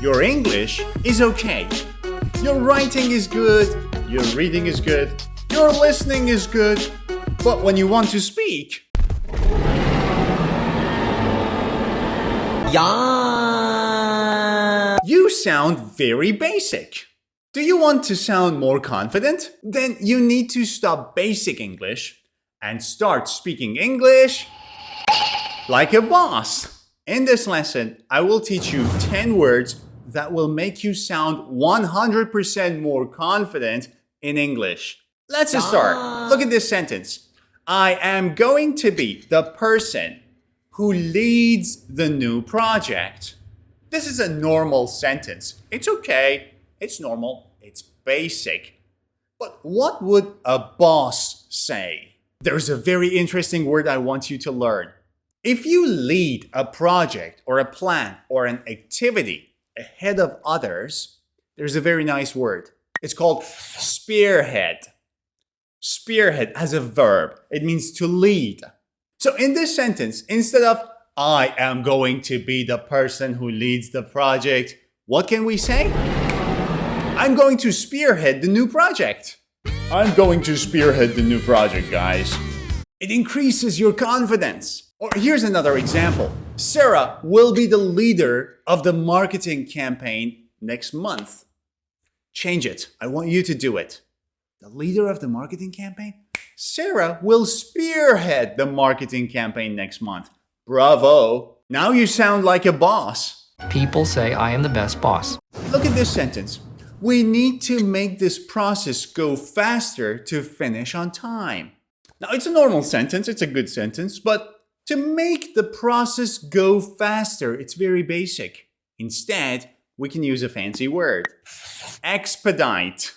Your English is okay. Your writing is good. Your reading is good. Your listening is good. But when you want to speak, you sound very basic. Do you want to sound more confident? Then you need to stop basic English and start speaking English like a boss. In this lesson, I will teach you 10 words that will make you sound 100% more confident in English. Let's start. Look at this sentence. I am going to be the person who leads the new project. This is a normal sentence. It's okay. It's normal. It's basic. But what would a boss say? There's a very interesting word I want you to learn. If you lead a project or a plan or an activity ahead of others, there's a very nice word. It's called spearhead. Spearhead as a verb. It means to lead. So in this sentence, instead of I am going to be the person who leads the project, what can we say? I'm going to spearhead the new project. I'm going to spearhead the new project, guys. It increases your confidence. Or here's another example. Sarah will be the leader of the marketing campaign next month. Change it. I want you to do it. The leader of the marketing campaign? Sarah will spearhead the marketing campaign next month. Bravo. Now you sound like a boss. People say I am the best boss. Look at this sentence. We need to make this process go faster to finish on time. Now, it's a normal sentence. It's a good sentence. But to make the process go faster, it's very basic. Instead, we can use a fancy word. Expedite.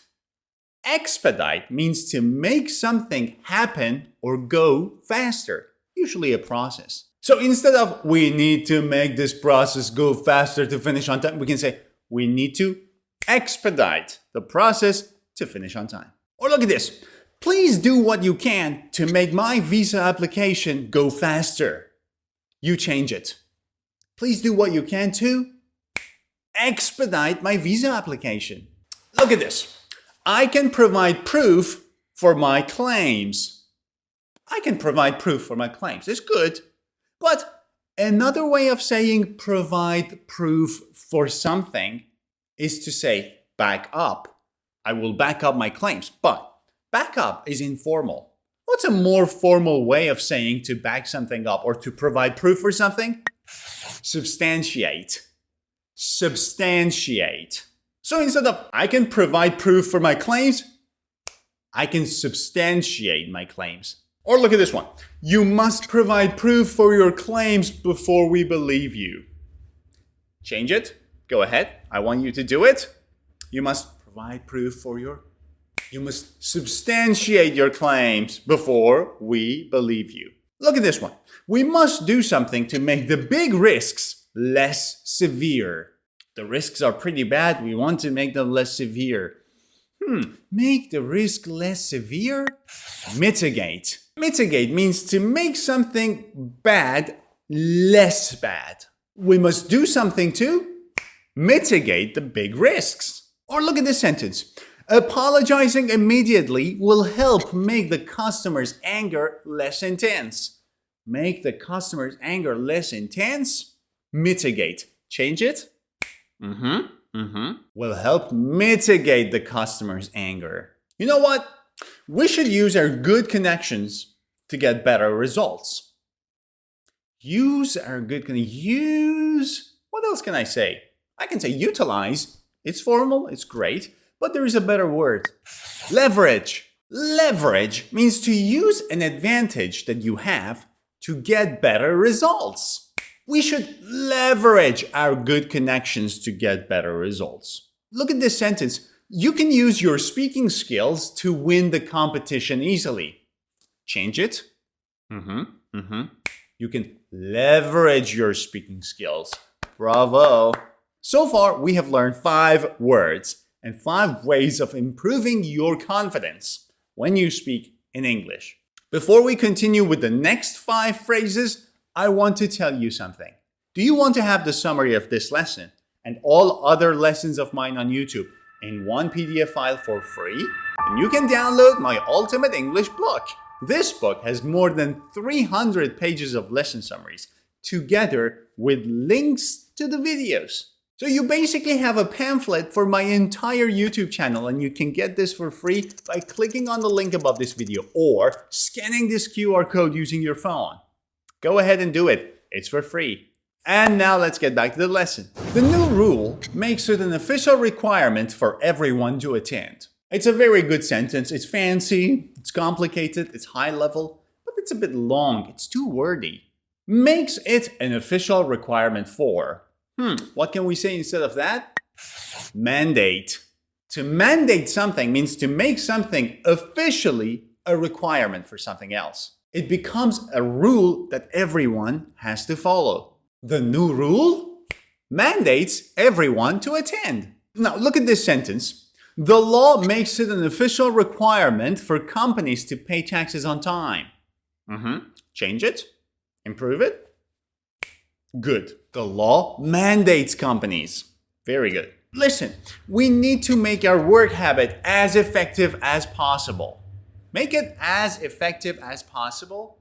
Expedite means to make something happen or go faster, usually a process. So instead of we need to make this process go faster to finish on time, we can say we need to expedite the process to finish on time. Or look at this. Please do what you can to make my visa application go faster. You change it. Please do what you can to expedite my visa application. Look at this. I can provide proof for my claims. I can provide proof for my claims. It's good. But another way of saying provide proof for something is to say back up. I will back up my claims. But back up is informal. What's a more formal way of saying to back something up or to provide proof for something? Substantiate. Substantiate. So instead of I can provide proof for my claims, I can substantiate my claims. Or look at this one. You must provide proof for your claims before we believe you. Change it. Go ahead. I want you to do it. You must provide proof for You must substantiate your claims before we believe you. Look at this one. We must do something to make the big risks less severe. The risks are pretty bad. We want to make them less severe. Make the risk less severe? Mitigate. Mitigate means to make something bad less bad. We must do something to mitigate the big risks. Or look at this sentence. Apologizing immediately will help make the customer's anger less intense. Make the customer's anger less intense? Mitigate. Change it? Will help mitigate the customer's anger. You know what? We should use our good connections to get better results. Use our good use. What else can I say? I can say utilize. It's formal, it's great, but there is a better word. Leverage. Leverage means to use an advantage that you have to get better results. We should leverage our good connections to get better results. Look at this sentence. You can use your speaking skills to win the competition easily. Change it. You can leverage your speaking skills. Bravo. So far, we have learned 5 words and 5 ways of improving your confidence when you speak in English. Before we continue with the next 5 phrases, I want to tell you something. Do you want to have the summary of this lesson and all other lessons of mine on YouTube in one PDF file for free, then you can download my Ultimate English book. This book has more than 300 pages of lesson summaries, together with links to the videos. So you basically have a pamphlet for my entire YouTube channel, and you can get this for free by clicking on the link above this video or scanning this QR code using your phone. Go ahead and do it. It's for free. And now let's get back to the lesson. The new rule makes it an official requirement for everyone to attend. It's a very good sentence. It's fancy, it's complicated, it's high level, but it's a bit long. It's too wordy. Makes it an official requirement for. What can we say instead of that? Mandate. To mandate something means to make something officially a requirement for something else. It becomes a rule that everyone has to follow. The new rule mandates everyone to attend. Now look at this sentence. The law makes it an official requirement for companies to pay taxes on time. Change it? Improve it? Good. The law mandates companies. Very good. Listen, we need to make our work habit as effective as possible. Make it as effective as possible?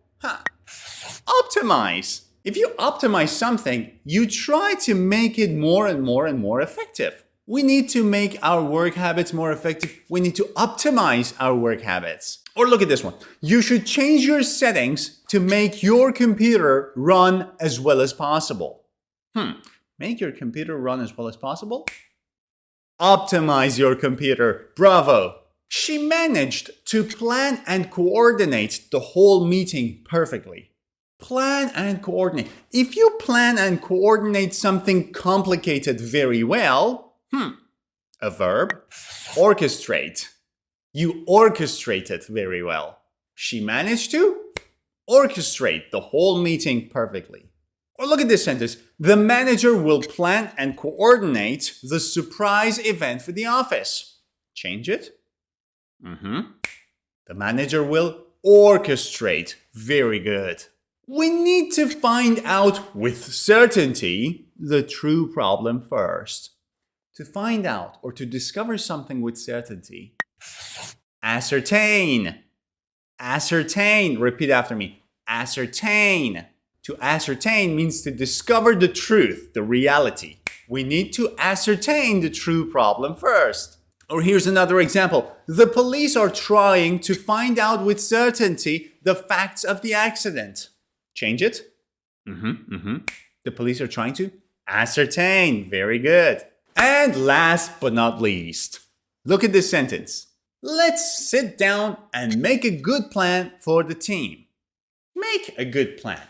Optimize. If you optimize something, you try to make it more and more and more effective. We need to make our work habits more effective. We need to optimize our work habits. Or look at this one. You should change your settings to make your computer run as well as possible. Make your computer run as well as possible? Optimize your computer. Bravo. She managed to plan and coordinate the whole meeting perfectly. Plan and coordinate. If you plan and coordinate something complicated very well, a verb, orchestrate. You orchestrate it very well. She managed to orchestrate the whole meeting perfectly. Or look at this sentence. The manager will plan and coordinate the surprise event for the office. Change it. The manager will orchestrate. Very good. We need to find out with certainty the true problem first. To find out or to discover something with certainty, ascertain. Ascertain. Repeat after me. Ascertain. To ascertain means to discover the truth, the reality. We need to ascertain the true problem first. Or here's another example. The police are trying to find out with certainty the facts of the accident. Change it. The police are trying to ascertain. Very good. And last but not least, look at this sentence. Let's sit down and make a good plan for the team. Make a good plan.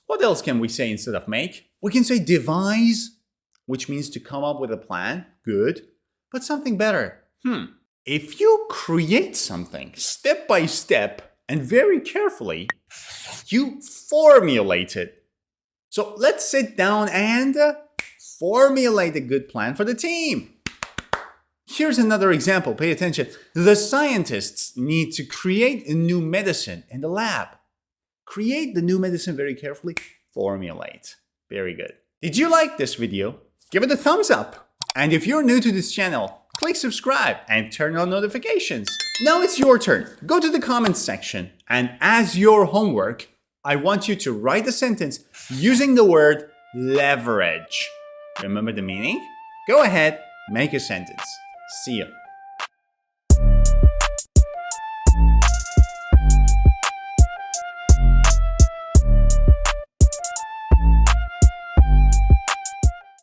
What else can we say instead of make? We can say devise, which means to come up with a plan. Good. But something better. If you create something step by step and very carefully, you formulate it. So let's sit down and formulate a good plan for the team. Here's another example. Pay attention. The scientists need to create a new medicine in the lab. Create the new medicine very carefully. Formulate. Very good. Did you like this video? Give it a thumbs up. And if you're new to this channel, click subscribe and turn on notifications. Now it's your turn. Go to the comments section, and as your homework, I want you to write a sentence using the word leverage. Remember the meaning? Go ahead, make a sentence. See you.